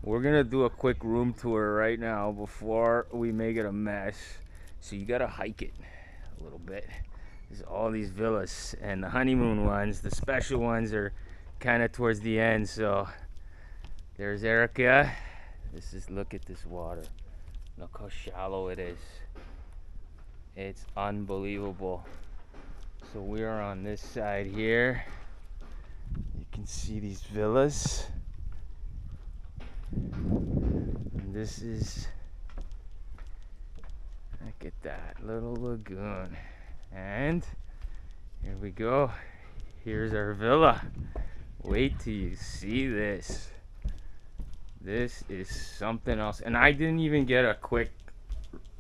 We're gonna do a quick room tour right now before we make it a mess. So you gotta hike it a little bit. There's all these villas, and the honeymoon ones, the special ones, are kind of towards the end. So there's Erica. Look at this water. Look how shallow it is. It's unbelievable. So we are on this side here. You can see these villas. And this is, look at that little lagoon. And here we go. Here's our villa. Wait till you see this. This is something else. And I didn't even get a quick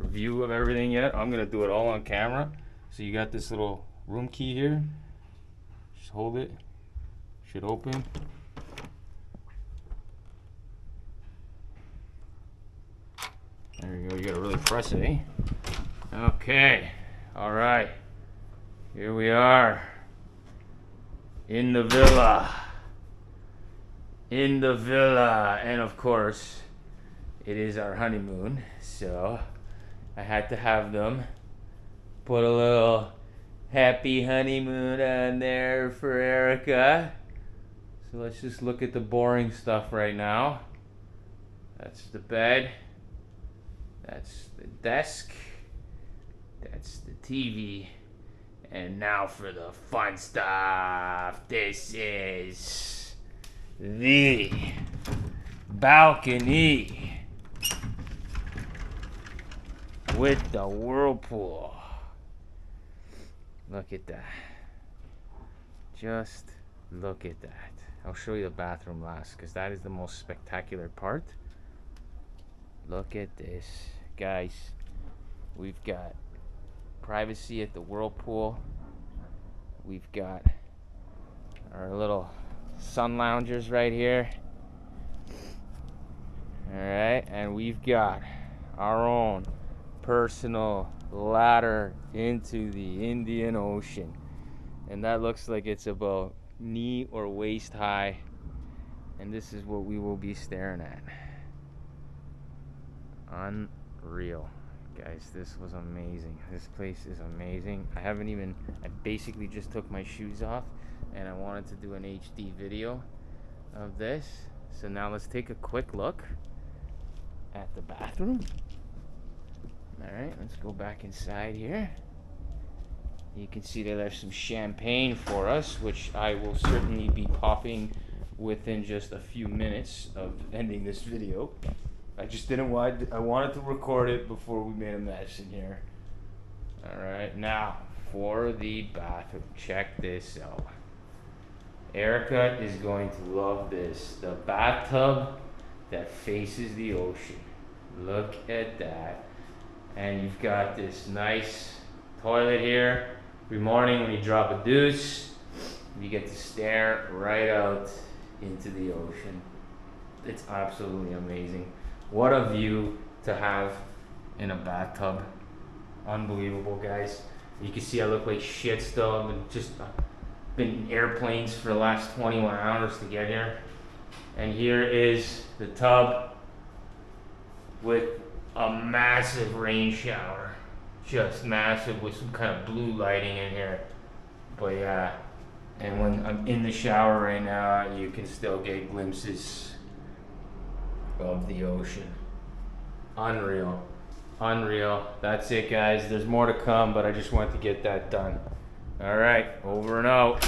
view of everything yet. I'm gonna do it all on camera. So you got this little room key here. Just hold it. Should open. There you go. You gotta really press it, eh? Okay. All right. Here we are. In the villa. In the villa. And of course, it is our honeymoon. So I had to have them put a little happy honeymoon on there for Erica. So let's just look at the boring stuff right now. That's the bed. That's the desk. That's the TV. And now for the fun stuff. This is the balcony with the whirlpool. Look at that. Just look at that. I'll show you the bathroom last, because that is the most spectacular part. Look at this. Guys, we've got privacy at the whirlpool. We've got our little sun loungers right here. Alright, and we've got our own personal ladder into the Indian Ocean. And that looks like it's about knee or waist high. And this is what we will be staring at. Unreal. Guys, this was amazing. This place is amazing. I basically just took my shoes off, and I wanted to do an HD video of this. So now let's take a quick look at the bathroom. Alright, let's go back inside here. You can see that there's some champagne for us, which I will certainly be popping within just a few minutes of ending this video. I just didn't want, I wanted to record it before we made a mess in here. Alright, now for the bathroom. Check this out. Erica is going to love this. The bathtub that faces the ocean. Look at that. And you've got this nice toilet here. Every morning when you drop a deuce, you get to stare right out into the ocean. It's absolutely amazing. What a view to have in a bathtub. Unbelievable, guys. You can see I look like shit still. I've been in airplanes for the last 21 hours to get here. And here is the tub with a massive rain shower. Just massive, with some kind of blue lighting in here. But yeah, and when I'm in the shower right now, you can still get glimpses of the ocean. Unreal. Unreal. That's it, guys. There's more to come, but I just wanted to get that done. All right, over and out.